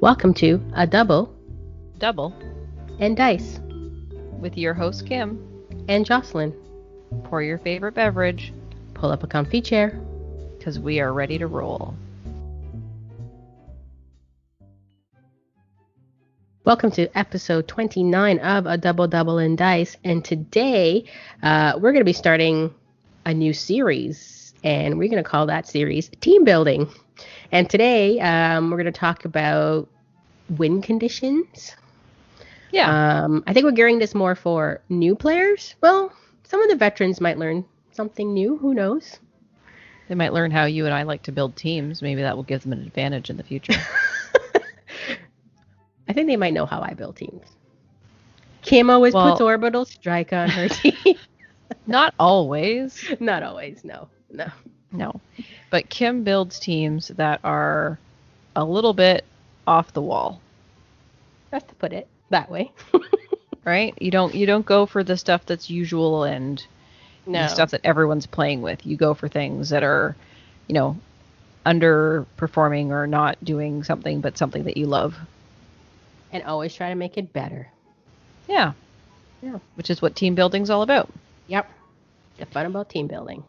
Welcome to A Double and Dice with your host Kim and Jocelyn. Pour your favorite beverage, Pull up a comfy chair, because we are ready to roll. Welcome to episode 29 of A Double and Dice, and today we're going to be starting a new series, and we're going to call that series Team Building. And today we're going to talk about win conditions. Yeah. I think we're gearing this more for new players. Well, some of the veterans might learn something new. Who knows? They might learn how you and I like to build teams. Maybe that will give them an advantage in the future. I think they might know how I build teams. Kim always puts orbital strike on her team. Not always. Not always, no. But Kim builds teams that are a little bit off the wall. That's to put it that way. Right? You don't go for the stuff that's usual and the stuff that everyone's playing with. You go for things that are, underperforming or not doing something, but something that you love. And always try to make it better. Yeah. Which is what team building's all about. Yep. The fun about team building.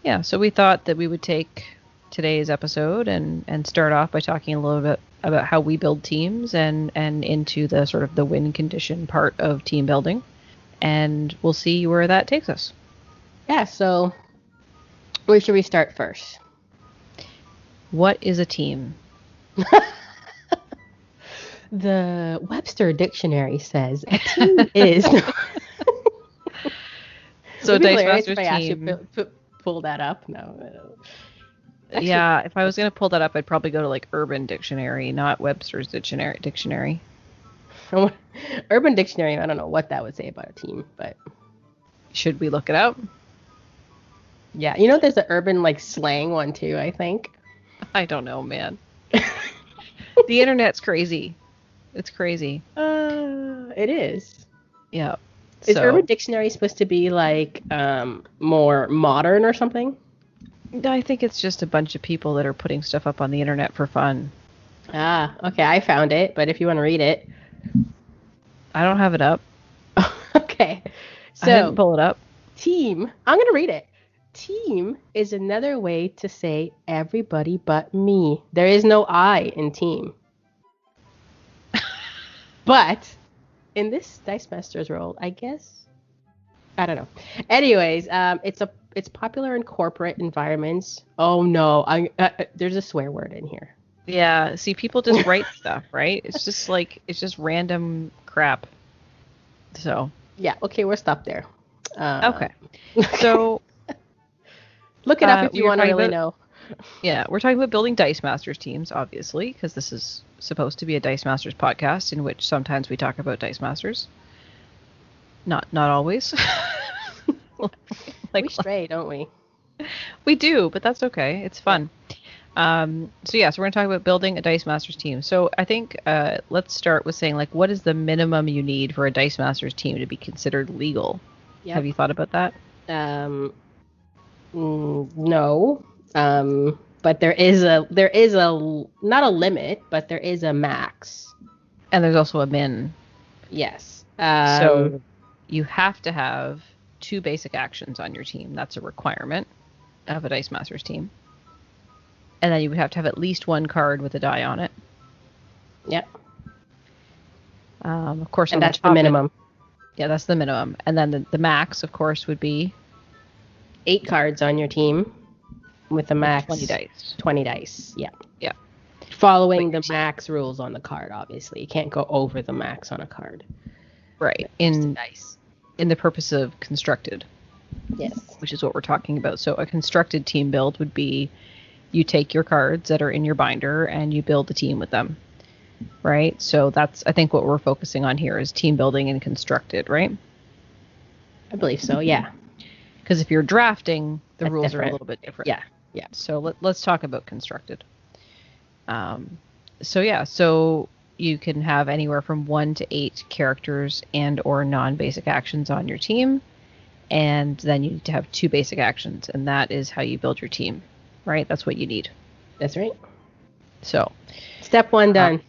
Yeah, so we thought that we would take today's episode and start off by talking a little bit about how we build teams and into the sort of the win condition part of team building. And we'll see where that takes us. Yeah, so where should we start first? What is a team? The Webster Dictionary says a team is... So Dice Masters team... Pull that up? No. Actually, yeah, if I was going to pull that up, I'd probably go to like Urban Dictionary, not Webster's Dictionary. Urban Dictionary, I don't know what that would say about a team, but... Should we look it up? Yeah, there's an urban like slang one too, I think. I don't know, man. The internet's crazy. It's crazy. It is. Yeah. Is Urban Dictionary supposed to be like more modern or something? I think it's just a bunch of people that are putting stuff up on the internet for fun. Ah, okay, I found it, but if you want to read it. I don't have it up. Okay. So, I didn't pull it up. Team, I'm going to read it. Team is another way to say everybody but me. There is no I in team. But in this Dice Masters role, I guess, I don't know. Anyways, it's popular in corporate environments. Oh no, there's a swear word in here. Yeah, see, people just write stuff, right? It's just random crap. So yeah, okay, we'll stop there. Okay, so look it up if you want to really know. Yeah, we're talking about building Dice Masters teams, obviously, because this is supposed to be a Dice Masters podcast in which sometimes we talk about Dice Masters. Not always. We stray, don't we? We do, but that's okay. It's fun. So we're going to talk about building a Dice Masters team. So I think let's start with saying, like, what is the minimum you need for a Dice Masters team to be considered legal? Yep. Have you thought about that? No. But there is a not a limit, but there is a max. And there's also a min. Yes. So you have to have 2 basic actions on your team. That's a requirement of a Dice Masters team. And then you would have to have at least 1 card with a die on it. Yep. Of course, and that's the minimum. Yeah, that's the minimum. And then the max, of course, would be 8 cards on your team with a max 20 dice. 20 dice. Yeah. Yeah. Following the max rules on the card, obviously. You can't go over the max on a card. Right. In the purpose of constructed. Yes. Which is what we're talking about. So a constructed team build would be you take your cards that are in your binder and you build a team with them. Right? So that's, I think, what we're focusing on here is team building and constructed, right? I believe so, yeah. Because if you're drafting, that's rules different. are a little bit different. Yeah. So let's talk about constructed. So you can have anywhere from 1 to 8 characters and or non-basic actions on your team. And then you need to have 2 basic actions. And that is how you build your team, right? That's what you need. That's right. So step 1 done.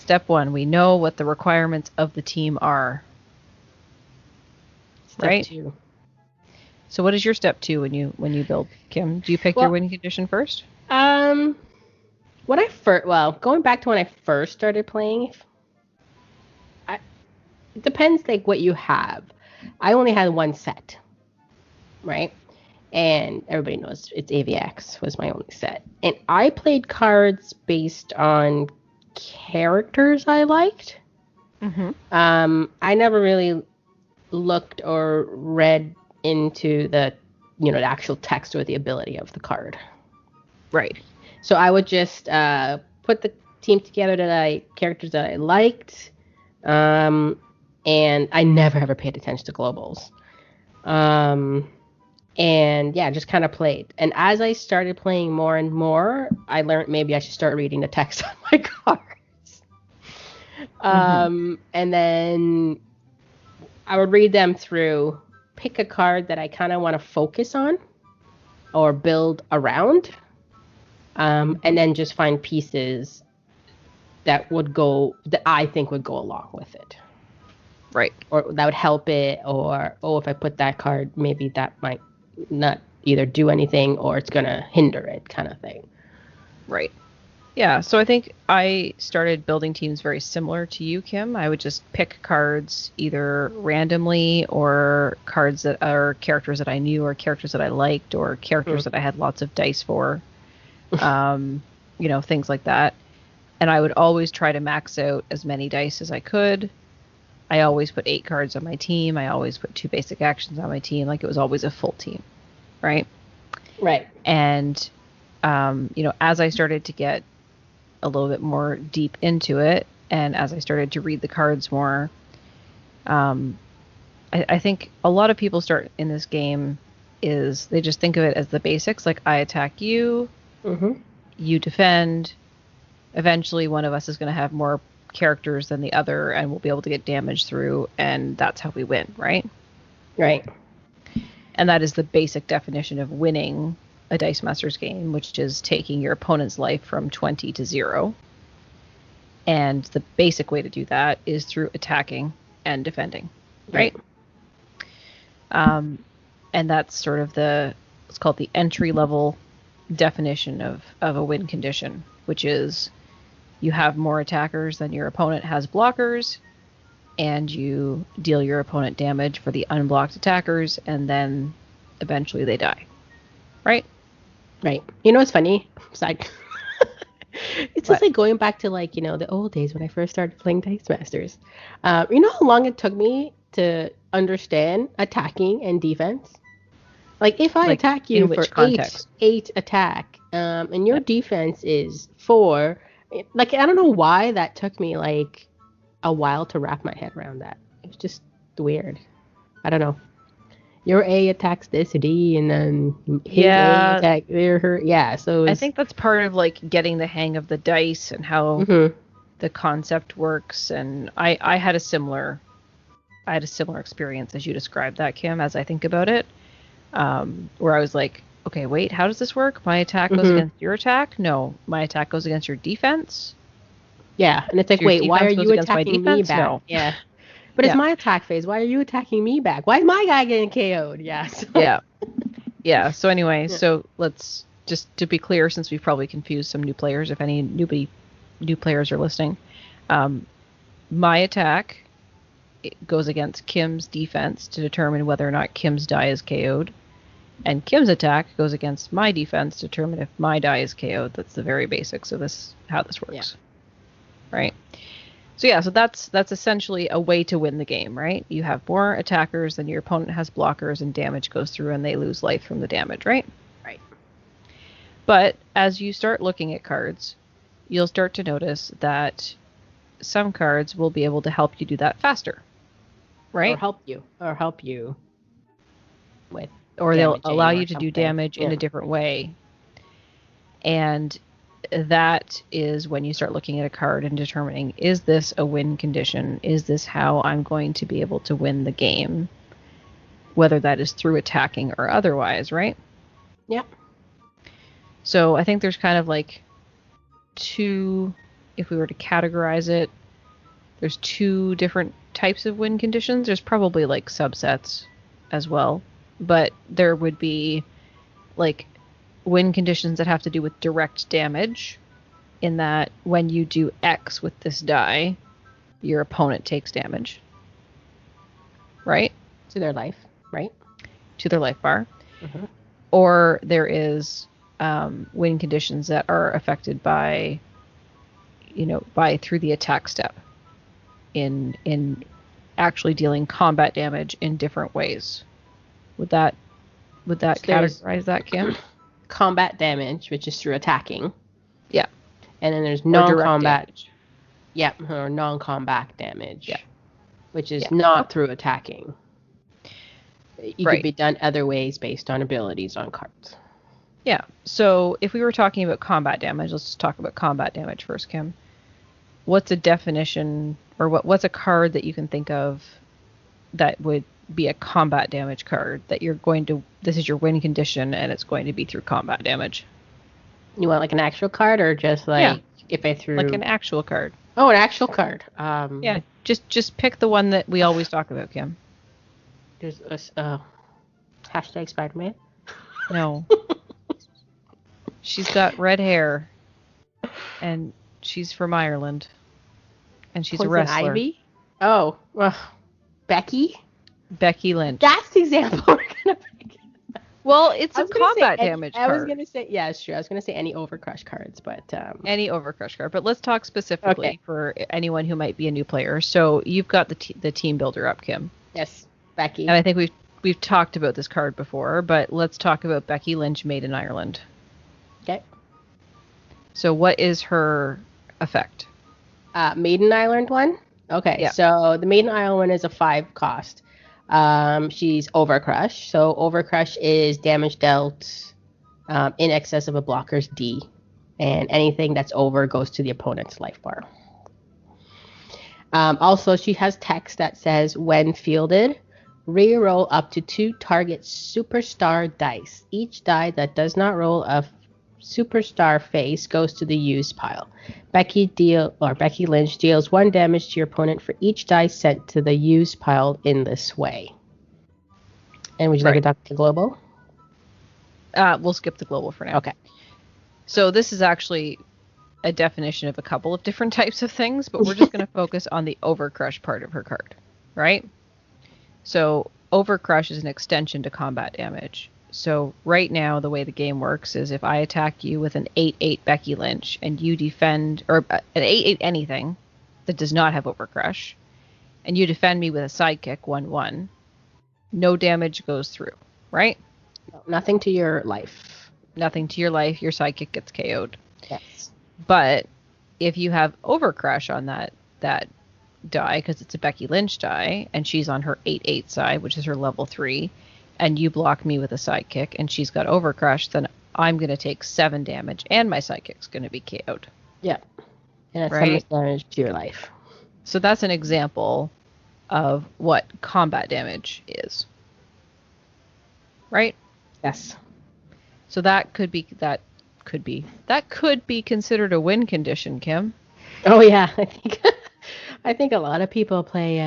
step 1, we know what the requirements of the team are. Step 2. So what is your step 2 when you build, Kim? Do you pick your win condition first? Going back to when I first started playing, it depends like what you have. I only had one set, right? And everybody knows it's AVX was my only set. And I played cards based on characters I liked. Mm-hmm. I never really looked or read into the actual text or the ability of the card. Right. So I would just put the team together characters that I liked. And I never ever paid attention to globals. And yeah, just kind of played. And as I started playing more and more, I learned maybe I should start reading the text on my cards. And then I would read them through, pick a card that I kind of want to focus on or build around, and then just find pieces that I think would go along with it. Right. Or that would help it, or, if I put that card, maybe that might not either do anything or it's going to hinder it, kind of thing. Right. Yeah, so I think I started building teams very similar to you, Kim. I would just pick cards either randomly or cards that are characters that I knew or characters that I liked or characters that I had lots of dice for, things like that. And I would always try to max out as many dice as I could. I always put 8 cards on my team. I always put 2 basic actions on my team. Like, it was always a full team, right? Right. And, as I started to get a little bit more deep into it, and as I started to read the cards more, I think a lot of people start in this game is they just think of it as the basics, like I attack you, you defend. Eventually, one of us is going to have more characters than the other, and we'll be able to get damage through, and that's how we win, right? Right. And that is the basic definition of winning a Dice Masters game, which is taking your opponent's life from 20 to 0. And the basic way to do that is through attacking and defending, right? And that's sort of what's called the entry level definition of a win condition, which is you have more attackers than your opponent has blockers, and you deal your opponent damage for the unblocked attackers, and then eventually they die. Right? Right. You know what's funny? It's just like going back to the old days when I first started playing Dice Masters. You know how long it took me to understand attacking and defense? Like, if I attack you for 8 attack, and your defense is 4, like, I don't know why that took me a while to wrap my head around that. It was just weird. I don't know. Your A attacks this D, and then his A attack her. Yeah, so I think that's part of getting the hang of the dice and how the concept works. And I had a similar experience as you described that, Kim. As I think about it, where I was like, okay, wait, how does this work? My attack goes against your attack? No, my attack goes against your defense? Yeah, and it's like, wait, why are you attacking me back? No. Yeah. But it's my attack phase. Why are you attacking me back? Why is my guy getting KO'd? Yeah. So. Yeah. So anyway, so let's just to be clear, since we've probably confused some new players, if any new players are listening, my attack goes against Kim's defense to determine whether or not Kim's die is KO'd. And Kim's attack goes against my defense to determine if my die is KO'd. That's the very basics of how this works. Yeah. Right? So that's essentially a way to win the game, right? You have more attackers than your opponent has blockers, and damage goes through and they lose life from the damage, right? Right. But as you start looking at cards, you'll start to notice that some cards will be able to help you do that faster, right? Or help you with, or they'll allow you to do damage in a different way. And that is when you start looking at a card and determining, is this a win condition? Is this how I'm going to be able to win the game? Whether that is through attacking or otherwise, right? Yeah. So I think there's kind of 2, if we were to categorize it, There's 2 different types of win conditions. There's probably like subsets as well, but there would be like win conditions that have to do with direct damage, in that when you do X with this die, your opponent takes damage. Right? To their life, right? To their life bar. Mm-hmm. Or there is win conditions that are affected by, through the attack step, in actually dealing combat damage in different ways. Would that categorize that, Kim? Combat damage, which is through attacking. Yeah. And then there's non-combat. Damage. Yeah, or non-combat damage. Yeah. Which is not through attacking. It could be done other ways based on abilities on cards. Yeah. So if we were talking about combat damage, let's just talk about combat damage first, Kim. What's a definition, or what's a card that you can think of that would be a combat damage card that this is your win condition and it's going to be through combat damage? You want like an actual card, or just like if I threw like an actual card? Oh, an actual card. Yeah, just pick the one that we always talk about, Kim. There's hashtag Spider-Man. No. She's got red hair, and she's from Ireland, and she's Poison a wrestler. Ivy? Oh, well, Becky Lynch. That's the example we're gonna pick. Well, it's a combat damage card. I was gonna say, yeah, it's true. I was gonna say any Overcrush cards, but any Overcrush card. But let's talk specifically for anyone who might be a new player. So you've got the team builder up, Kim. Yes, Becky. And I think we've talked about this card before, but let's talk about Becky Lynch, made in Ireland. Okay. So what is her effect? Maiden Island one? Okay, yeah. So the Maiden Island one is a 5 cost. She's Overcrush. So Overcrush is damage dealt in excess of a blocker's D. And anything that's over goes to the opponent's life bar. Also, she has text that says, when fielded, reroll up to 2 target superstar dice. Each die that does not roll a superstar face goes to the used pile. Becky Lynch deals 1 damage to your opponent for each die sent to the used pile in this way. And would you like to talk to global? We'll skip the global for now. Okay. So this is actually a definition of a couple of different types of things, but we're just going to focus on the Overcrush part of her card, right? So Overcrush is an extension to combat damage. So right now, the way the game works is if I attack you with an 8/8 Becky Lynch and you defend, or an 8/8 anything that does not have Overcrush, and you defend me with a sidekick 1/1, no damage goes through, right? Nothing to your life. Nothing to your life. Your sidekick gets KO'd. Yes. But if you have Overcrush on that die, because it's a Becky Lynch die, and she's on her 8/8 side, which is her level 3, and you block me with a sidekick, and she's got Overcrush, then I'm going to take 7 damage, and my sidekick's going to be KO'd. Yeah. And that's how much damage to your life. So that's an example of what combat damage is. Right? Yes. So that could be considered a win condition, Kim. Oh yeah, I think a lot of people play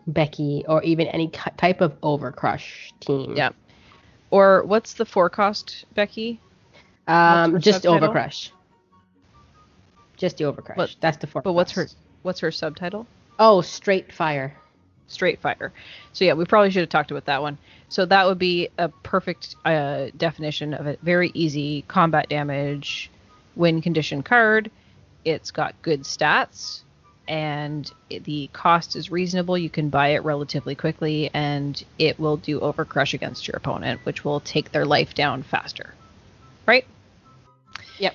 Becky, or even any type of Overcrush team. Yeah. Or what's the 4-cost Becky? Just Overcrush. Just the Overcrush. That's the 4. But what's her subtitle? Oh, Straight Fire. Straight Fire. So yeah, we probably should have talked about that one. So that would be a perfect definition of a very easy combat damage win condition card. It's got good stats, and the cost is reasonable. You can buy it relatively quickly, and it will do Overcrush against your opponent, which will take their life down faster. Right? Yep.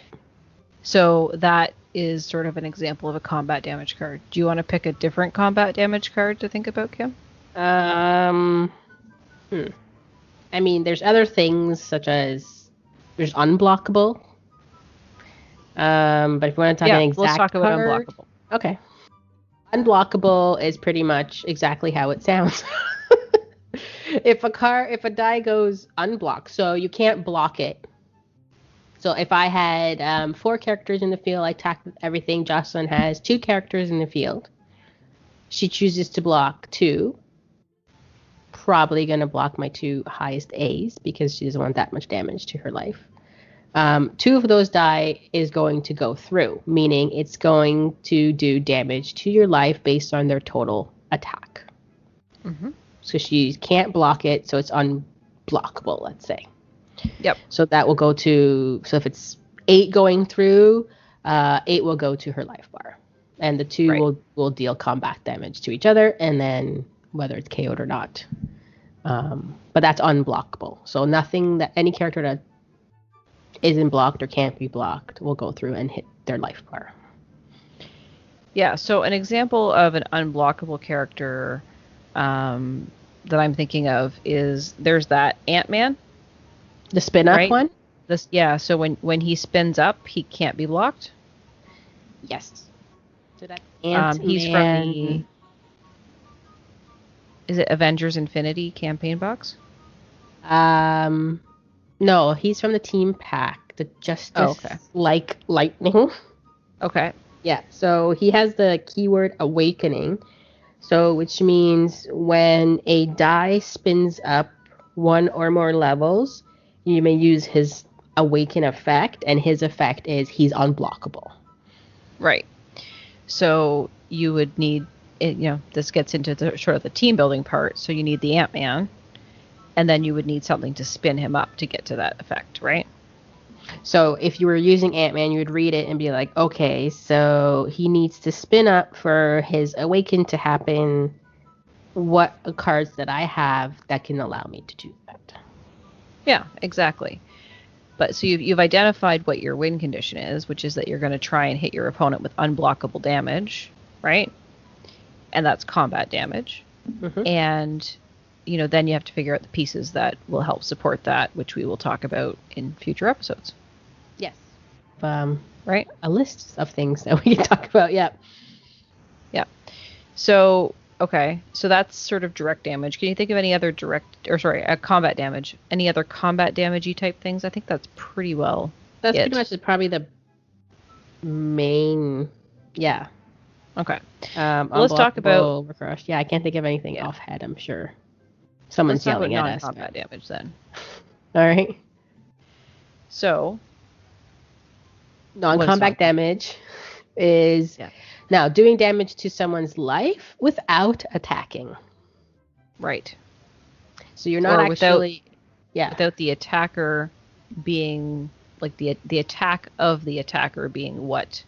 So that is sort of an example of a combat damage card. Do you want to pick a different combat damage card to think about, Kim? I mean, there's other things, such as there's Unblockable. But if you want to talk an exact let's talk about card, Unblockable. Okay. Unblockable is pretty much exactly how it sounds. If a die goes unblocked, so you can't block it. So if I had 4 characters in the field, I attack with everything. Jocelyn has 2 characters in the field. She chooses to block 2. Probably going to block my 2 highest A's because she doesn't want that much damage to her life. 2 of those die is going to go through, meaning it's going to do damage to your life based on their total attack. Mm-hmm. So she can't block it, so it's unblockable, let's say. Yep. So that will go to, so if it's 8 going through, 8 will go to her life bar. And the 2 will deal combat damage to each other, and then whether it's KO'd or not. But that's unblockable. So nothing that any character that isn't blocked or can't be blocked will go through and hit their life bar. Yeah, so an example of an unblockable character that I'm thinking of is there's that Ant-Man. The spin-up one? So when he spins up, he can't be blocked? Yes. So that's Ant-Man. He's from the... Is it Avengers Infinity campaign box? No, he's from the team pack, the Justice like Lightning. Okay. Yeah, so he has the keyword Awakening, so which means when a die spins up 1 or more levels, you may use his Awaken effect, and his effect is he's unblockable. Right. So you would need, this gets into the sort of the team building part, so you need the Ant-Man. And then you would need something to spin him up to get to that effect, right? So if you were using Ant-Man, you would read it and be like, okay, so he needs to spin up for his Awaken to happen. What cards that I have that can allow me to do that? Yeah, exactly. But so you've identified what your win condition is, which is that you're going to try and hit your opponent with unblockable damage, right? And that's combat damage. Mm-hmm. And... then you have to figure out the pieces that will help support that, which we will talk about in future episodes. Yes. Right? A list of things that we can talk about, yeah. Yeah. So, okay. So that's sort of direct damage. Can you think of any other combat damage? Any other combat damage-y type things? I think that's pretty well That's pretty much probably the main, yeah. Okay. Let's talk about... Overcrush. Yeah, I can't think of anything offhand, I'm sure. Someone's yelling at us. Non-combat damage then. All right. So, non-combat damage is now doing damage to someone's life without attacking. Right. So you're not actually without the attacker being like the attack of the attacker being what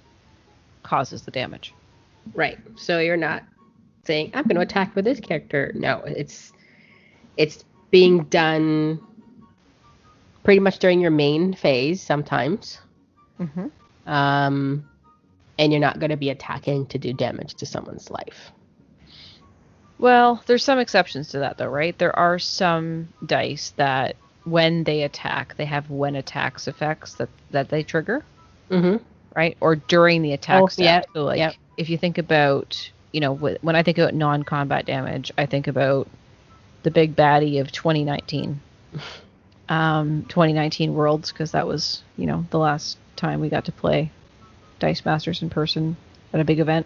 causes the damage. Right. So you're not saying I'm going to attack with this character. No, it's being done pretty much during your main phase sometimes. Mm-hmm. And you're not going to be attacking to do damage to someone's life. Well, there's some exceptions to that, though, right? There are some dice that when they attack, they have when attacks effects that they trigger. Mm-hmm. Right? Or during the attack step. Yeah, so, if you think about, when I think about non-combat damage, I think about the big baddie of 2019. 2019 Worlds, because that was, the last time we got to play Dice Masters in person at a big event.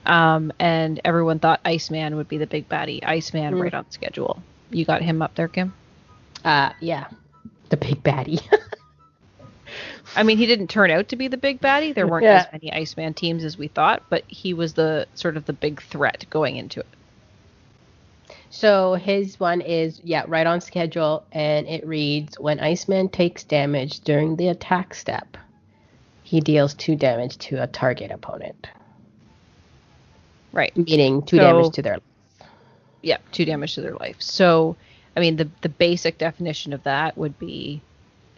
And everyone thought Iceman would be the big baddie. Iceman right on schedule. You got him up there, Kim? Yeah. The big baddie. I mean, he didn't turn out to be the big baddie. There weren't as many Iceman teams as we thought, but he was the sort of the big threat going into it. So his one is, right on schedule, and it reads, when Iceman takes damage during the attack step, he deals 2 damage to a target opponent. Right. Meaning 2 damage to their life. Yeah, 2 damage to their life. So, I mean, the basic definition of that would be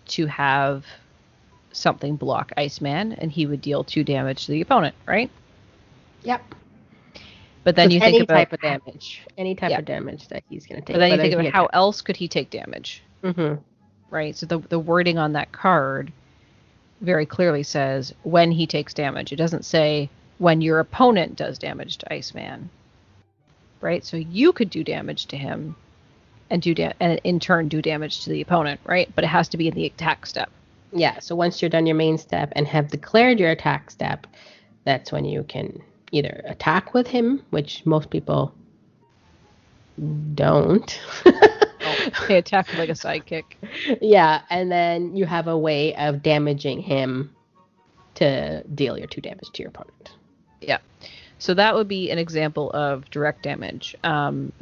to have something block Iceman, and he would deal 2 damage to the opponent, right? Yep. But then you think about any type of damage that he's going to take. But then you think about how else could he take damage? Mm-hmm. Right. So the wording on that card very clearly says when he takes damage. It doesn't say when your opponent does damage to Iceman. Right. So you could do damage to him and and in turn do damage to the opponent. Right. But it has to be in the attack step. Yeah. So once you're done your main step and have declared your attack step, that's when you can either attack with him, which most people don't. They attack with like a sidekick. Yeah, and then you have a way of damaging him to deal your 2 damage to your opponent. Yeah. So that would be an example of direct damage.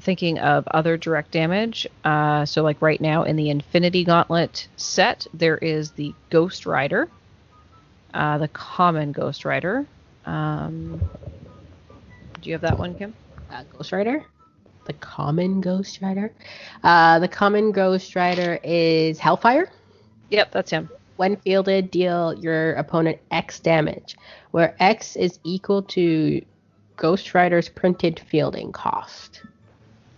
Thinking of other direct damage, so like right now in the Infinity Gauntlet set, there is the Ghost Rider, the common Ghost Rider. Do you have that one, Kim? Ghost Rider? The common Ghost Rider? The common Ghost Rider is Hellfire. Yep, that's him. When fielded, deal your opponent X damage, where X is equal to Ghost Rider's printed fielding cost.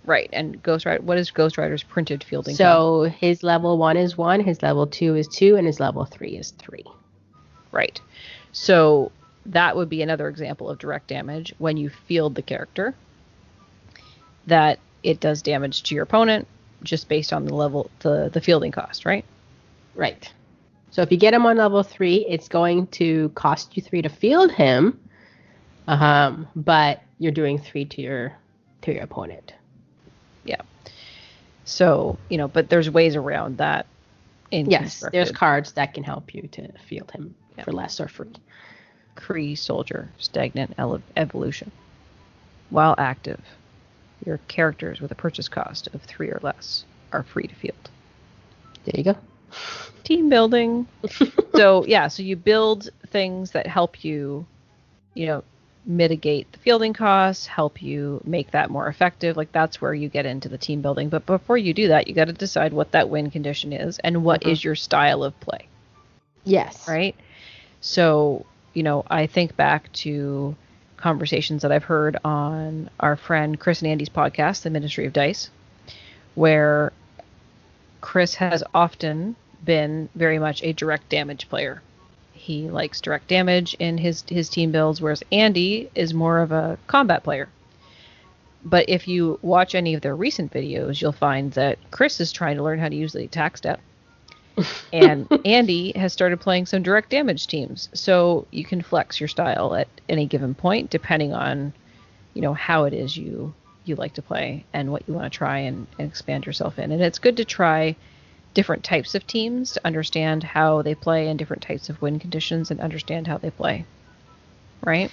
Right, and what is Ghost Rider's printed fielding cost? So his level 1 is 1, his level 2 is 2, and his level 3 is 3. Right. So that would be another example of direct damage when you field the character, that it does damage to your opponent just based on the level, the fielding cost, right? Right. So if you get him on level 3, it's going to cost you 3 to field him, but you're doing 3 to your opponent. Yeah. So, but there's ways around that. Yes, there's cards that can help you to field him for less or free. Kree Soldier, Stagnant Evolution. While active, your characters with a purchase cost of 3 or less are free to field. There you go. Team building. So you build things that help you, mitigate the fielding costs, help you make that more effective. Like that's where you get into the team building. But before you do that, you got to decide what that win condition is and what is your style of play. Yes. Right? So, I think back to conversations that I've heard on our friend Chris and Andy's podcast, The Ministry of Dice, where Chris has often been very much a direct damage player. He likes direct damage in his team builds, whereas Andy is more of a combat player. But if you watch any of their recent videos, you'll find that Chris is trying to learn how to use the attack step. And Andy has started playing some direct damage teams. So you can flex your style at any given point, depending on, how it is you like to play and what you want to try and expand yourself in. And it's good to try different types of teams to understand how they play and different types of win conditions and understand how they play. Right?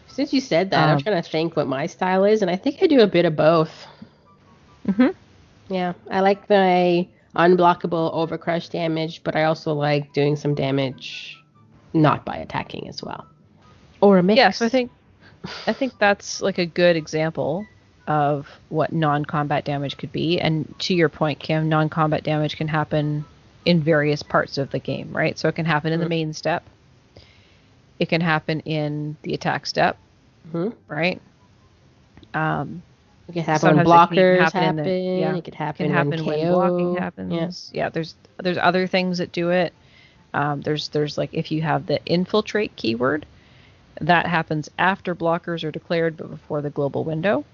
Since you said that, I'm trying to think what my style is, and I think I do a bit of both. Yeah, I like the unblockable overcrush damage, but I also like doing some damage not by attacking as well. Or a mix. Yeah, so I think that's like a good example of what non-combat damage could be. And to your point, Kim, non-combat damage can happen in various parts of the game, right? So it can happen in the main step. It can happen in the attack step, right? It could happen when blockers happen. It could happen when blocking happens. Yeah, there's other things that do it. There's like if you have the infiltrate keyword, that happens after blockers are declared but before the global window.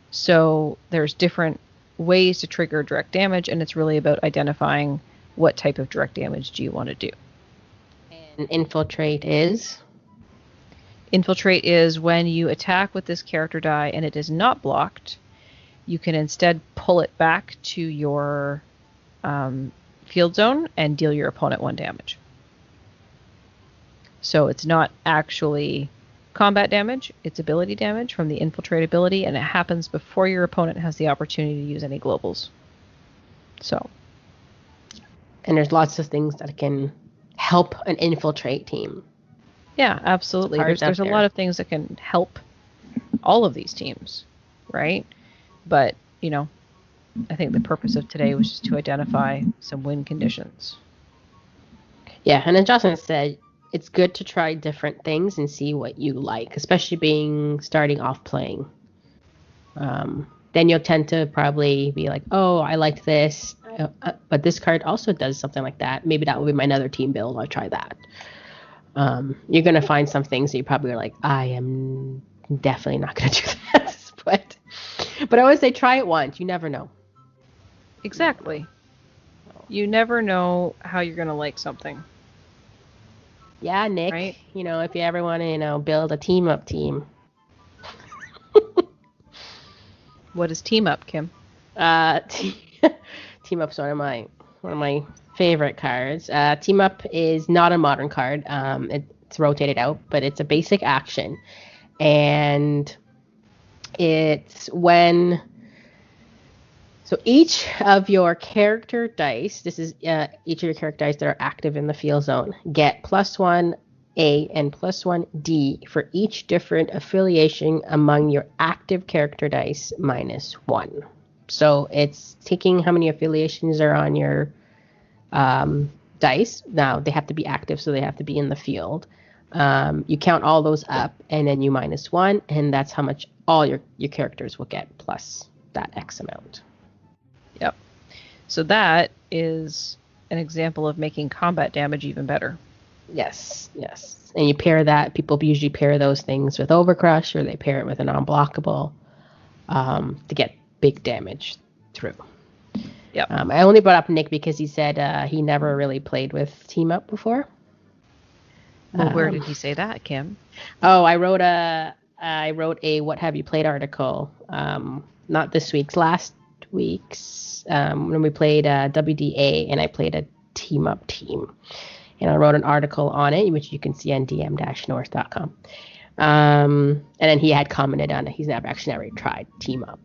So there's different ways to trigger direct damage, and it's really about identifying what type of direct damage do you want to do. And infiltrate is? Infiltrate is when you attack with this character die and it is not blocked, you can instead pull it back to your field zone and deal your opponent 1 damage. So it's not actually combat damage, it's ability damage from the infiltrate ability, and it happens before your opponent has the opportunity to use any globals. So. And there's lots of things that can help an infiltrate team. Yeah, absolutely. There's a lot of things that can help all of these teams, right? But, I think the purpose of today was just to identify some win conditions. Yeah, and as Jocelyn said, it's good to try different things and see what you like, especially starting off playing. Then you'll tend to probably be like, oh, I like this, but this card also does something like that. Maybe that will be my another team build. I'll try that. You're going to find some things that you probably are like, I am definitely not going to do that. But I always say try it once. You never know. Exactly. You never know how you're going to like something. Yeah, Nick. right? If you ever want to, build a team up team. What is team up, Kim? Team, team up's one of my favorite cards. Team up is not a modern card. It's rotated out, but it's a basic action, and it's when. So each of your character dice, this is each of your character dice that are active in the field zone, get +1 A and +1 D for each different affiliation among your active character dice -1. So it's taking how many affiliations are on your dice. Now they have to be active, so they have to be in the field. You count all those up, and then you -1, and that's how much all your characters will get plus that X amount. Yep. So that is an example of making combat damage even better. Yes. And you pair that, people usually pair those things with Overcrush, or they pair it with an Unblockable to get big damage through. Yep. I only brought up Nick because he said he never really played with Team Up before. Well, where did he say that, Kim? Oh, I wrote a What Have You Played article, not this week's, last week's, when we played WDA, and I played a Team Up team. And I wrote an article on it, which you can see on dm-north.com. And then he had commented on it. He's never tried Team Up.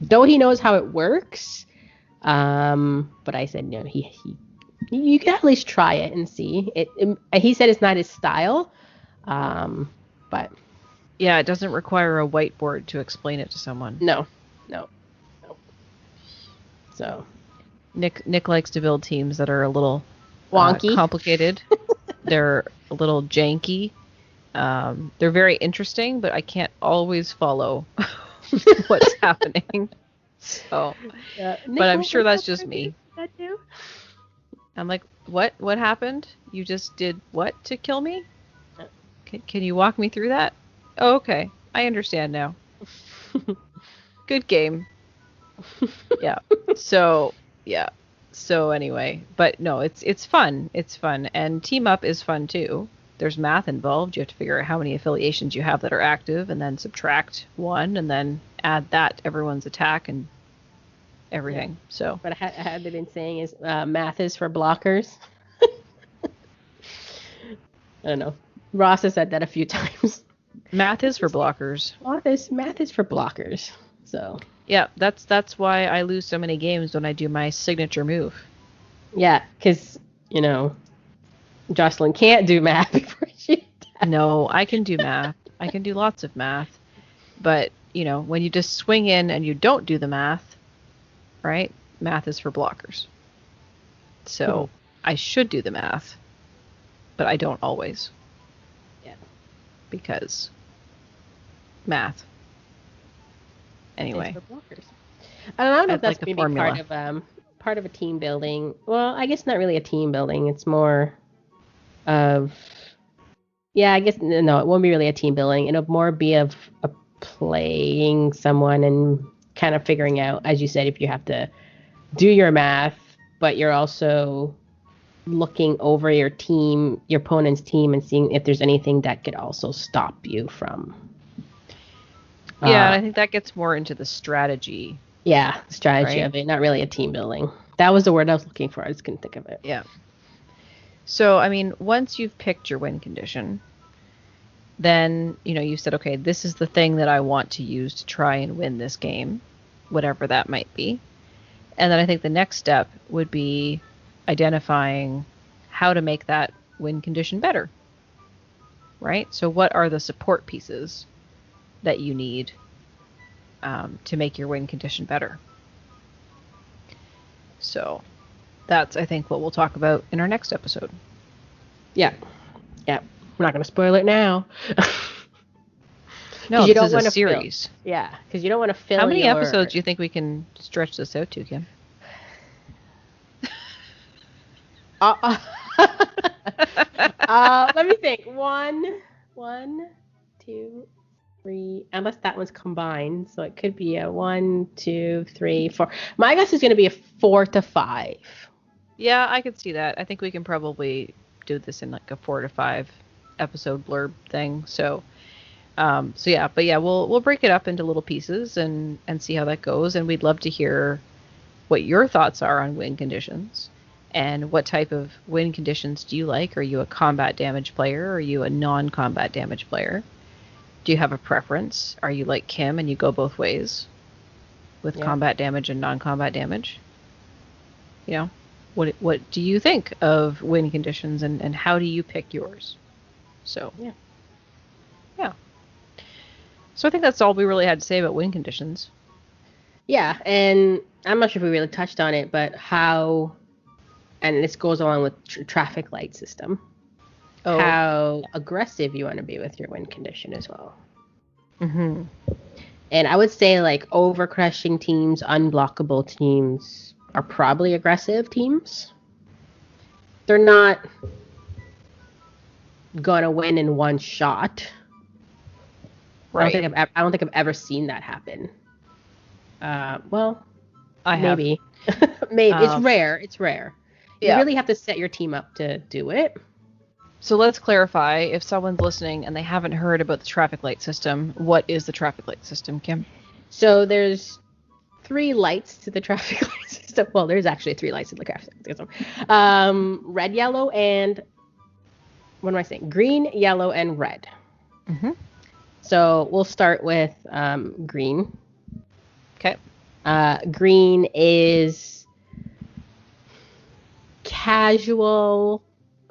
Though he knows how it works. But I said, no, you can at least try it and see. He said it's not his style. But yeah, it doesn't require a whiteboard to explain it to someone. No. So Nick likes to build teams that are a little wonky, complicated. They're a little janky. They're very interesting, but I can't always follow what's happening. So, but I'm sure that's just me. That too? I'm like, what? What happened? You just did what to kill me? Can you walk me through that? Oh, okay. I understand now. Good game. Yeah. So anyway, but no, it's fun. It's fun. And Team Up is fun too. There's math involved. You have to figure out how many affiliations you have that are active, and then subtract 1, and then add that to everyone's attack and everything. Yeah. So what I had been saying is math is for blockers. I don't know. Ross has said that a few times. Math is for blockers. Math is for blockers. So yeah, that's why I lose so many games when I do my signature move. Yeah, because Jocelyn can't do math before she does. No, I can do math. I can do lots of math. But, when you just swing in and you don't do the math, right? Math is for blockers. So I should do the math, but I don't always. Yeah. Because math. Anyway. I don't know if that's maybe part of a team building. Well, I guess not really a team building. It's more of, I guess, no, it won't be really a team building. It'll more be of playing someone and kind of figuring out, as you said, if you have to do your math, but you're also looking over your opponent's team, and seeing if there's anything that could also stop you from. Yeah, and I think that gets more into the strategy. Yeah, the strategy of it, not really a team building. That was the word I was looking for. I just couldn't think of it. Yeah. So, I mean, once you've picked your win condition, then, you said, okay, this is the thing that I want to use to try and win this game, whatever that might be. And then I think the next step would be identifying how to make that win condition better. Right? So what are the support pieces that you need to make your win condition better? So that's, I think, what we'll talk about in our next episode. Yeah. We're not going to spoil it now. No, this is a series. Because you don't want to fill. How many episodes do you think we can stretch this out to, Kim? Let me think. One, 2, 3. Unless that one's combined, so it could be a 1, 2, 3, 4. My guess is going to be a 4 to 5. Yeah, I could see that. I think we can probably do this in like a 4 to 5 episode blurb thing. So yeah, but yeah, we'll break it up into little pieces and see how that goes. And we'd love to hear what your thoughts are on win conditions and what type of win conditions do you like. Are you a combat damage player? Are you a non-combat damage player? Do you have a preference? Are you like Kim and you go both ways with combat damage and non-combat damage? You know, what do you think of win conditions and how do you pick yours? So yeah. So I think that's all we really had to say about win conditions. Yeah, and I'm not sure if we really touched on it, but how, and this goes along with traffic light system, how aggressive you want to be with your win condition as well. Mm-hmm. And I would say like over-crushing teams, unblockable teams are probably aggressive teams. They're not going to win in one shot. Right. I don't think I've ever seen that happen. Well, maybe. Maybe. It's rare. You really have to set your team up to do it. So let's clarify, if someone's listening and they haven't heard about the traffic light system, what is the traffic light system, Kim? So there's 3 lights to the traffic light system. Well, there's actually 3 lights to the traffic light system. Red, yellow, and what am I saying? Green, yellow, and red. Mm-hmm. So we'll start with green. Okay. Green is casual,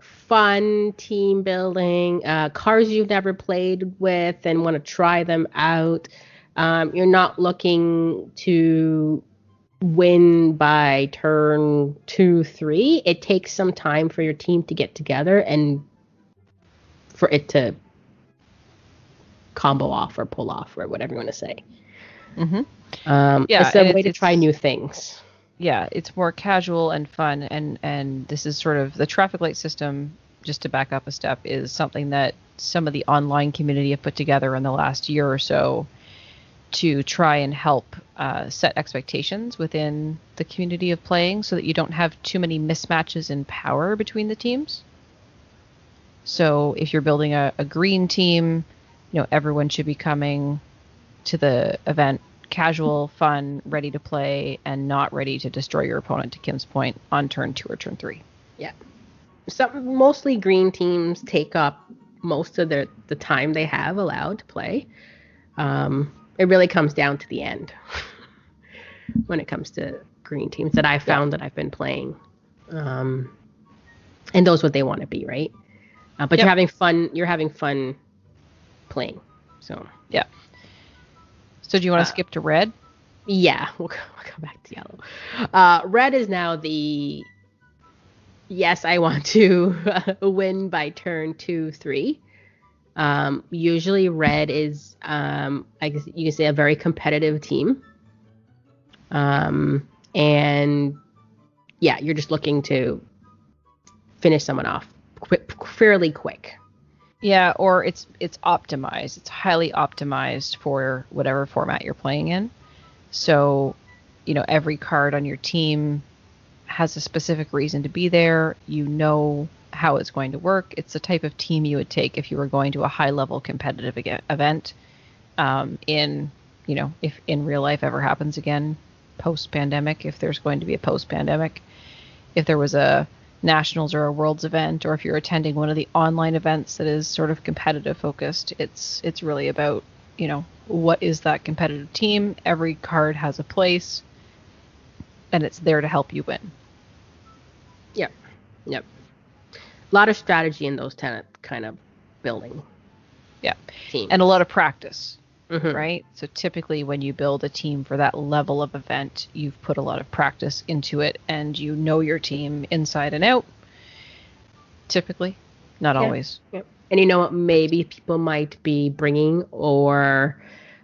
fun team building, cars you've never played with and want to try them out. You're not looking to win by turn 2, 3. It takes some time for your team to get together and for it to combo off or pull off or whatever you want to say. Mm-hmm. It's a way to try new things. Yeah, it's more casual and fun, and this is sort of the traffic light system, just to back up a step, is something that some of the online community have put together in the last year or so to try and help set expectations within the community of playing so that you don't have too many mismatches in power between the teams. So if you're building a green team, everyone should be coming to the event casual, fun, ready to play, and not ready to destroy your opponent, to Kim's point, on turn 2 or turn 3. Yeah. Mostly green teams take up most of the time they have allowed to play. It really comes down to the end when it comes to green teams that I've found that I've been playing. And those what they want to be, right? But you're having fun playing. So yeah. So do you want to skip to red? Yeah, we'll go back to yellow. Red is now the yes, I want to win by turn 2, 3. Usually red is I guess you can say a very competitive team. And yeah, you're just looking to finish someone off fairly quick. Yeah, or it's optimized. It's highly optimized for whatever format you're playing in. So, every card on your team has a specific reason to be there. You know how it's going to work. It's the type of team you would take if you were going to a high-level competitive event. If in real life ever happens again, post-pandemic, if there's going to be a post-pandemic, if there was a Nationals or a Worlds event, or if you're attending one of the online events that is sort of competitive focused, it's really about, what is that competitive team? Every card has a place, and it's there to help you win. Yep. A lot of strategy in those kind of building. Yeah. Teams. And a lot of practice. Mm-hmm. Right? So typically when you build a team for that level of event, you've put a lot of practice into it and you know your team inside and out. Typically. Not always. Yep. And you know what maybe people might be bringing or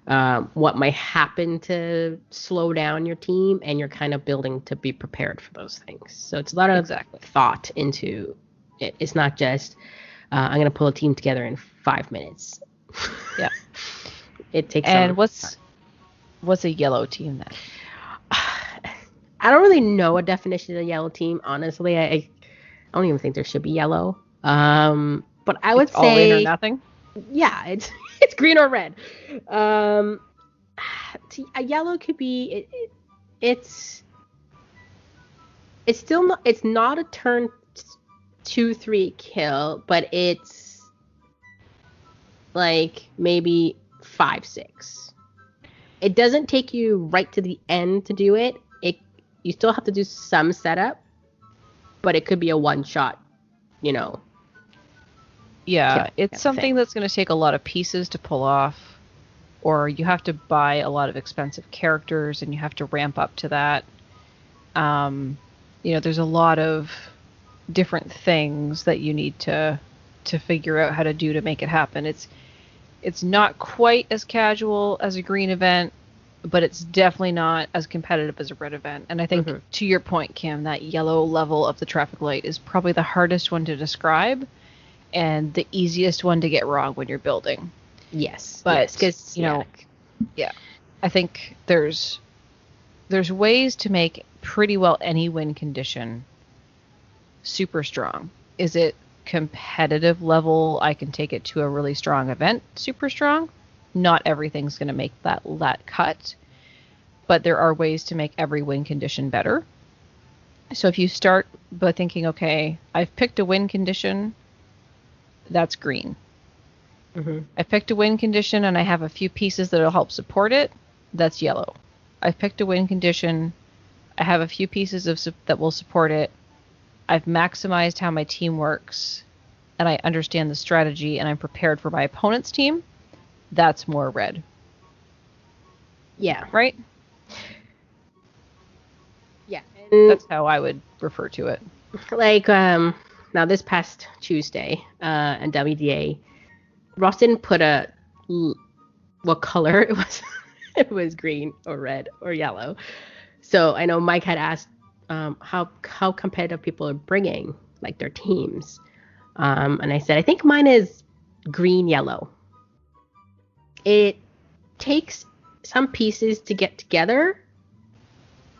what might happen to slow down your team, and you're kind of building to be prepared for those things. So it's a lot of thought into it. It's not just I'm going to pull a team together in 5 minutes. Yeah. It takes. And what's a yellow team then? I don't really know a definition of a yellow team. Honestly, I don't even think there should be yellow. But I would It's all in or say, nothing. yeah, it's green or red. Um, a yellow could be it's still not, it's not a turn 2-3 kill, but it's like maybe 5-6. It doesn't take you right to the end to do it. You still have to do some setup, but it could be a one shot, you know. Yeah, kill it's something that's going to take a lot of pieces to pull off, or you have to buy a lot of expensive characters and you have to ramp up to that. There's a lot of different things that you need to figure out how to do to make it happen. It's not quite as casual as a green event, but it's definitely not as competitive as a red event. And I think, to your point, Kim, that yellow level of the traffic light is probably the hardest one to describe and the easiest one to get wrong when you're building. Yes. But, yes, yeah, I think there's ways to make pretty well any win condition super strong. Is it competitive level? I can take it to a really strong event, super strong. Not everything's going to make that cut, but there are ways to make every win condition better. So if you start by thinking, okay, I've picked a win condition, that's green. I picked a win condition and I have a few pieces that'll help support it, that's yellow. I've picked a win condition, I have a few pieces that will support it, I've maximized how my team works, and I understand the strategy, and I'm prepared for my opponent's team, that's more red. Yeah. Right? Yeah. And that's how I would refer to it. Like, now this past Tuesday, in WDA, Ross didn't put what color it was. It was green or red or yellow. So I know Mike had asked how competitive people are bringing, like, their teams. And I said, I think mine is green, yellow. It takes some pieces to get together.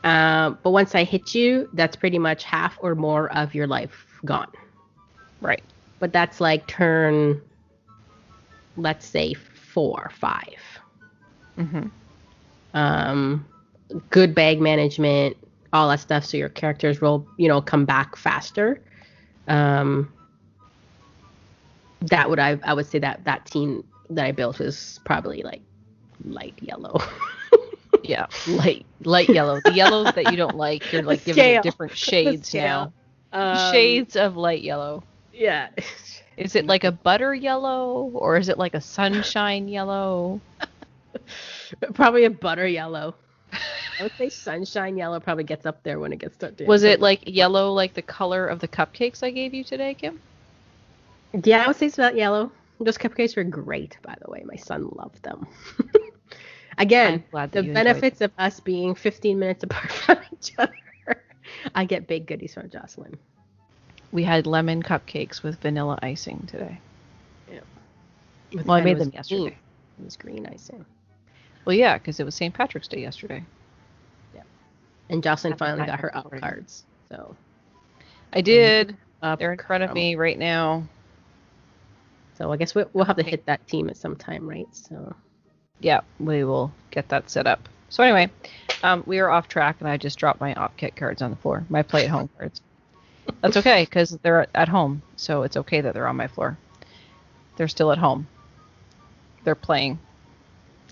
But once I hit you, that's pretty much half or more of your life gone. Right. But that's like turn, let's say 4, 5. Good bag management, all that stuff, so your characters will, come back faster. I would say that team that I built was probably like light yellow. Yeah, light yellow. The yellows that you don't like, you're like giving it different shades now. Shades of light yellow. Yeah. Is it like a butter yellow or is it like a sunshine yellow? Probably a butter yellow. I would say sunshine yellow probably gets up there when it gets started. Was it like yellow, like the color of the cupcakes I gave you today, Kim? Yeah, I would say it's about yellow. Those cupcakes were great, by the way. My son loved them. Again, the benefits of us being 15 minutes apart from each other. I get big goodies from Jocelyn. We had lemon cupcakes with vanilla icing today. Yeah. Well, I made them yesterday. It was green icing. Well, yeah, because it was St. Patrick's Day yesterday. Yeah. And Jocelyn finally got her out cards. So I did. They're in front of me right now. So I guess we'll have to hit that team at some time, right? So. Yeah, we will get that set up. So anyway, we are off track, and I just dropped my op kit cards on the floor. My play at home cards. That's okay, because they're at home, so it's okay that they're on my floor. They're still at home. They're playing.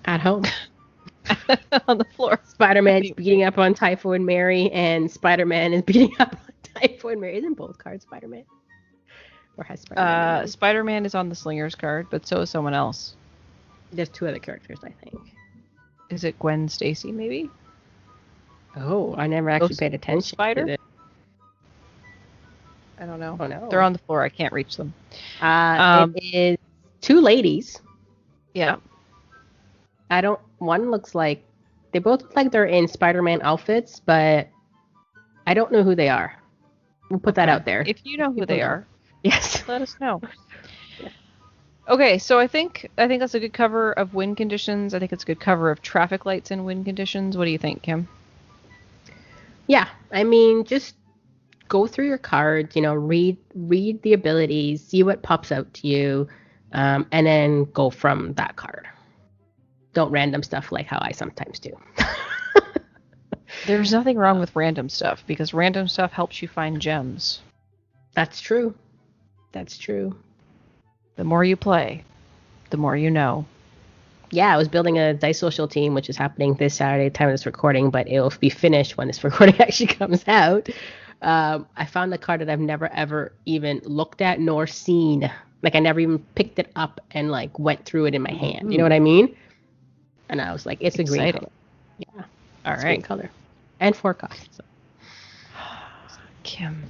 At home. On the floor. Spider-Man's beating up on Typhoid Mary, and Spider-Man is beating up on Typhoid Mary. Isn't both cards Spider-Man? Or has Spider-Man? Spider-Man is on the Slingers card, but so is someone else. There's 2 other characters, I think. Is it Gwen Stacy, maybe? Oh, I never actually paid attention. Spider? I don't know. Oh, no. They're on the floor. I can't reach them. It is 2 ladies. Yeah. One looks like, they both look like they're in Spider-Man outfits, but I don't know who they are. We'll put that out there. If you know who they are, yes, let us know. Yeah. Okay, so I think that's a good cover of wind conditions. I think it's a good cover of traffic lights and wind conditions. What do you think, Kim? Yeah, I mean, just go through your cards, read the abilities, see what pops out to you, and then go from that card. Don't random stuff like how I sometimes do. There's nothing wrong with random stuff, because random stuff helps you find gems. That's true. That's true. The more you play, the more you know. Yeah, I was building a Dice Social team, which is happening this Saturday, time of this recording, but it'll be finished when this recording actually comes out. I found a card that I've never, ever even looked at nor seen. Like, I never even picked it up and, like, went through it in my hand. You know what I mean? And I was like, it's a green color. Yeah. All right. Green color. And 4 costs. So. Kim.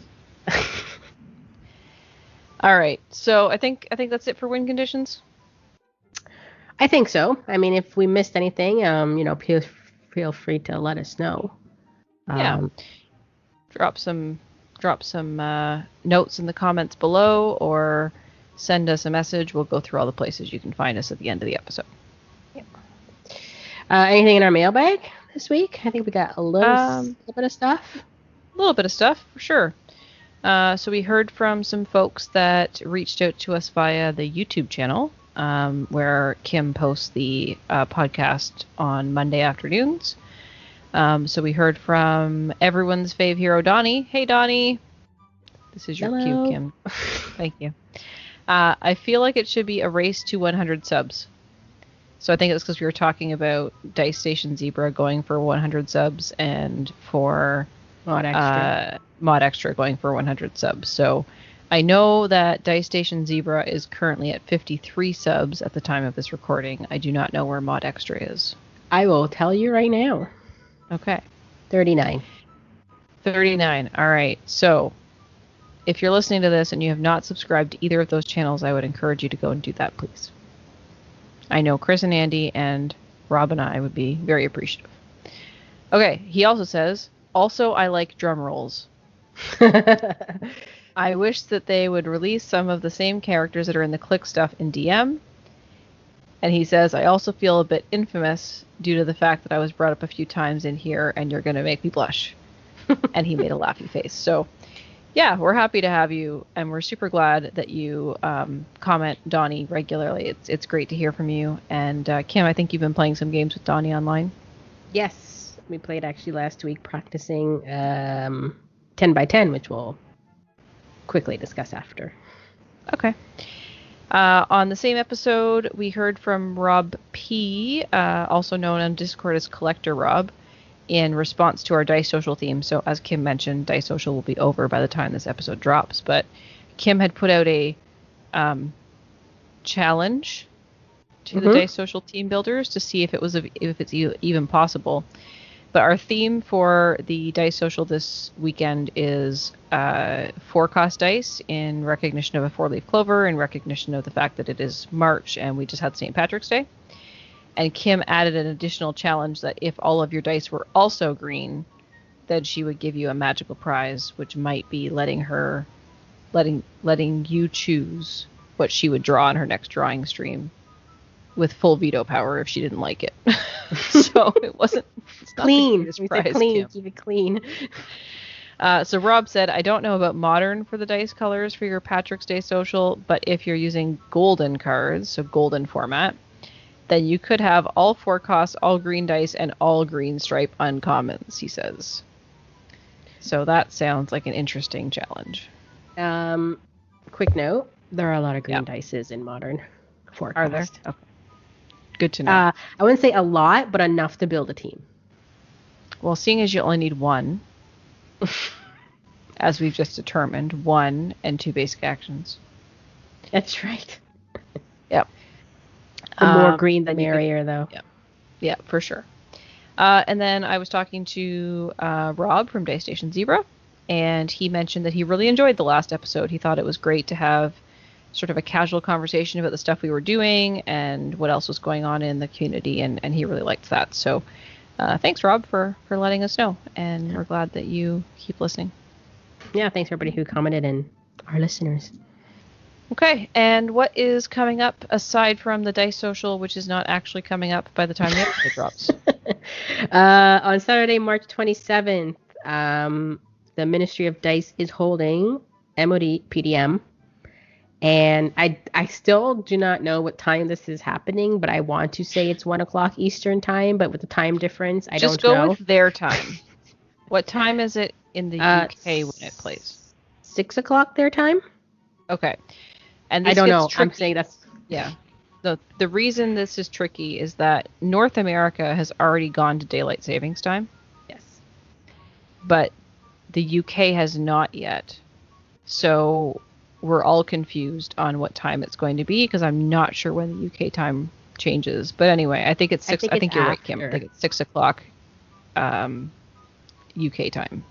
All right. So I think that's it for win conditions. I think so. I mean, if we missed anything, feel free to let us know. Yeah. Drop some notes in the comments below, or send us a message. We'll go through all the places you can find us at the end of the episode. Yeah. Anything in our mailbag this week? I think we got a little bit of stuff. A little bit of stuff, for sure. So we heard from some folks that reached out to us via the YouTube channel, where Kim posts the podcast on Monday afternoons. So we heard from everyone's fave hero, Donnie. Hey, Donnie. This is your cue, Kim. Thank you. I feel like it should be a race to 100 subs. So I think it's because we were talking about Dice Station Zebra going for 100 subs and for Mod Extra going for 100 subs. So I know that Dice Station Zebra is currently at 53 subs at the time of this recording. I do not know where Mod Extra is. I will tell you right now. Okay. 39. 39. All right. So if you're listening to this and you have not subscribed to either of those channels, I would encourage you to go and do that, please. I know Chris and Andy and Rob and I would be very appreciative. Okay. He also says, also, I like drum rolls. I wish that they would release some of the same characters that are in the Click stuff in DM. And he says, I also feel a bit infamous due to the fact that I was brought up a few times in here and you're going to make me blush. And he made a laughy face. So, yeah, we're happy to have you. And we're super glad that you comment Donnie regularly. It's great to hear from you. And Kim, I think you've been playing some games with Donnie online. Yes. We played actually last week practicing 10 by 10, which we'll quickly discuss after. Okay. On the same episode, we heard from Rob P., also known on Discord as Collector Rob, in response to our Dice Social theme. So as Kim mentioned, Dice Social will be over by the time this episode drops. But Kim had put out a challenge to the Dice Social team builders to see if it's even possible. But our theme for the Dice Social this weekend is 4-cost dice in recognition of a 4-leaf clover, in recognition of the fact that it is March and we just had St. Patrick's Day. And Kim added an additional challenge that if all of your dice were also green, then she would give you a magical prize, which might be letting you choose what she would draw on her next drawing stream, with full veto power if she didn't like it. So it's clean. We said clean. Kim. Keep it clean. So Rob said, I don't know about modern for the dice colors for your Patrick's Day Social, but if you're using golden cards, so golden format, then you could have all 4 costs, all green dice, and all green stripe uncommons, he says. So that sounds like an interesting challenge. Quick note, there are a lot of green dices in modern 4 cost. Are there? Okay. Good to know. I wouldn't say a lot, but enough to build a team. Well, seeing as you only need 1, as we've just determined, 1 and 2 basic actions. That's right. Yep. The more green, the merrier, though. Yeah, for sure. And then I was talking to Rob from Dice Station Zebra, and he mentioned that he really enjoyed the last episode. He thought it was great to have sort of a casual conversation about the stuff we were doing and what else was going on in the community, and he really liked that. So thanks, Rob, for letting us know, and we're glad that you keep listening. Yeah, thanks everybody who commented and our listeners. Okay, and what is coming up aside from the Dice Social, which is not actually coming up by the time the episode drops? On Saturday, March 27th, the Ministry of Dice is holding MOD PDM. And I still do not know what time this is happening, but I want to say it's 1 o'clock Eastern time, but with the time difference, I Just don't go know. with their time. What time is it in the UK when it plays? 6 o'clock their time? Okay. And this I don't know. tricky. I'm saying that's... Yeah. The reason this is tricky is that North America has already gone to daylight savings time. Yes. But the UK has not yet. So we're all confused on what time it's going to be because I'm not sure when the UK time changes. But anyway, I think it's 6. I think you're right, Kim. I think it's 6 o'clock UK time.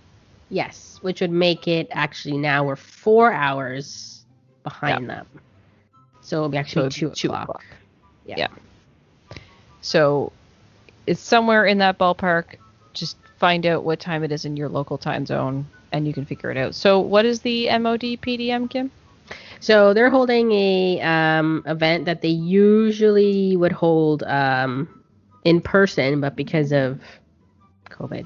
Yes, which would make it actually now we're 4 hours behind them. So it'll be actually 2 o'clock. Yeah. So it's somewhere in that ballpark. Just find out what time it is in your local time zone and you can figure it out. So what is the MOD PDM, Kim? So they're holding a event that they usually would hold in person, but because of COVID,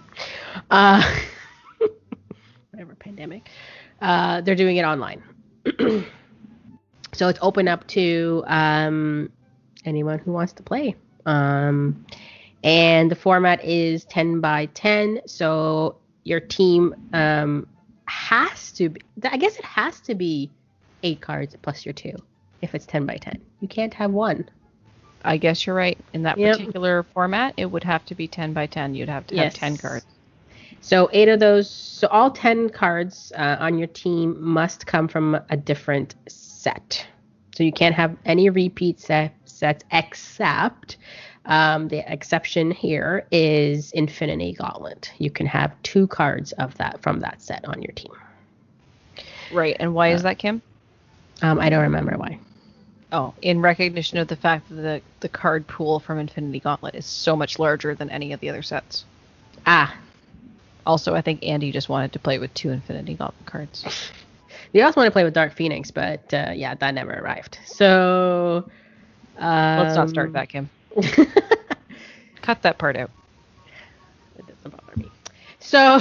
whatever pandemic, they're doing it online. So it's open up to anyone who wants to play. And the format is 10 by 10. So your team has to be, I guess it has to be 8 cards plus your 2 if it's 10 by 10. You can't have 1. I guess you're right. In that particular format, it would have to be 10 by 10. You'd have to have 10 cards. So 8 of those, so all 10 cards on your team must come from a different set. So you can't have any repeat sets except the exception here is Infinity Gauntlet. You can have 2 cards of that from that set on your team. Right. And why is that, Kim? I don't remember why. Oh, in recognition of the fact that the card pool from Infinity Gauntlet is so much larger than any of the other sets. Also, I think Andy just wanted to play with 2 Infinity Gauntlet cards. You also want to play with Dark Phoenix, but that never arrived. So let's not start that, Kim. Cut that part out. It doesn't bother me. So,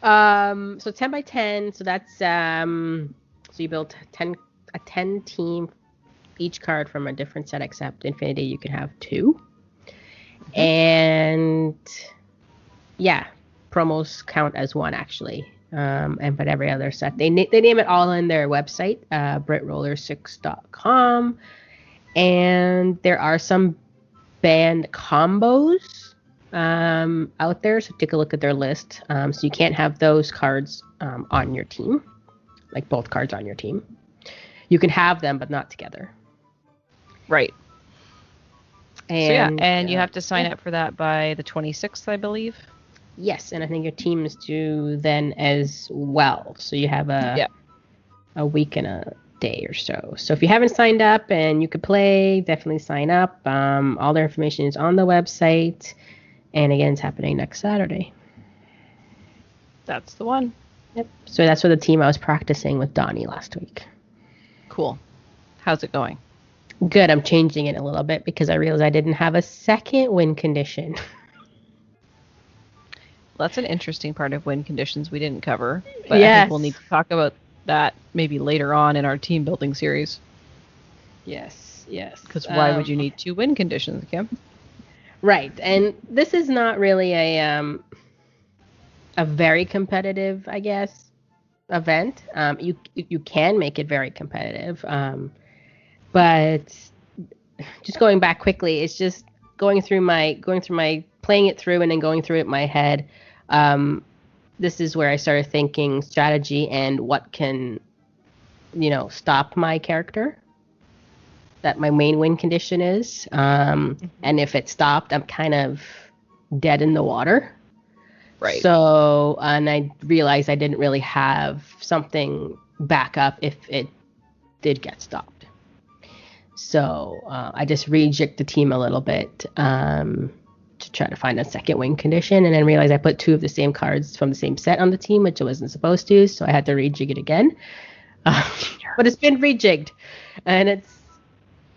so 10 by 10. So that's so you build a 10 team, each card from a different set except Infinity. You can have 2, and promos count as 1 actually. But every other set they name it all in their website, BritRoller6.com, and there are some banned combos out there. So take a look at their list. So you can't have those cards on your team, like both cards on your team. You can have them, but not together. Right. And and you have to sign up for that by the 26th, I believe. Yes, and I think your team is due then as well. So you have a week and a day or so. So if you haven't signed up and you could play, definitely sign up. All their information is on the website. And again, it's happening next Saturday. That's the one. Yep. So that's for the team I was practicing with Donnie last week. Cool. How's it going? Good. I'm changing it a little bit because I realized I didn't have a second win condition. That's an interesting part of win conditions we didn't cover. But I think we'll need to talk about that maybe later on in our team building series. Yes. Because why would you need 2 win conditions, Kim? Right. And this is not really a very competitive, I guess, event. You can make it very competitive. But just going back quickly, it's just going through my playing it through and then going through it in my head. This is where I started thinking strategy and what can, stop my character. That my main win condition is. And if it stopped, I'm kind of dead in the water. Right. So, and I realized I didn't really have something back up if it did get stopped. So I just rejigged the team a little bit to try to find a second win condition, and then realized I put 2 of the same cards from the same set on the team, which I wasn't supposed to, so I had to rejig it again. But it's been rejigged, and it's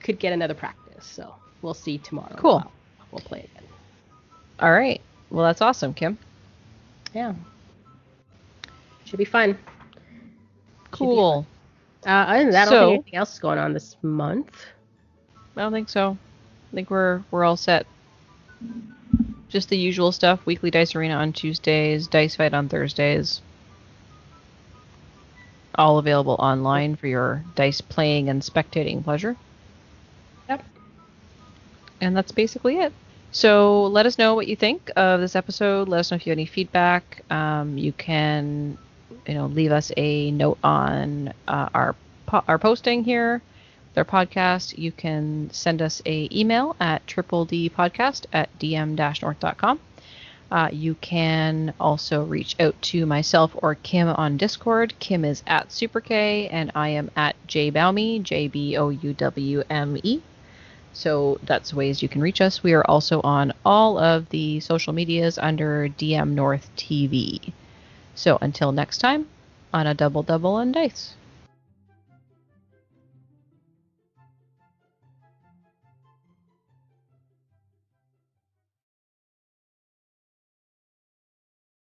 could get another practice, so we'll see tomorrow. Cool. We'll play again. All right. Well, that's awesome, Kim. Yeah. Should be fun. Cool. Other than that, I don't think anything else is going on this month. I don't think so. I think we're all set. Just the usual stuff. Weekly Dice Arena on Tuesdays, Dice Fight on Thursdays. All available online for your dice playing and spectating pleasure. Yep. And that's basically it. So let us know what you think of this episode. Let us know if you have any feedback. You can, leave us a note on our posting here, their podcast. You can send us a email at tripledpodcast@dm-north.com. You can also reach out to myself or Kim on Discord. Kim is at SuperK, and I am at jbowme, JBOUWME. So that's ways you can reach us. We are also on all of the social medias under dmNorthTV. So until next time, on a double on dice.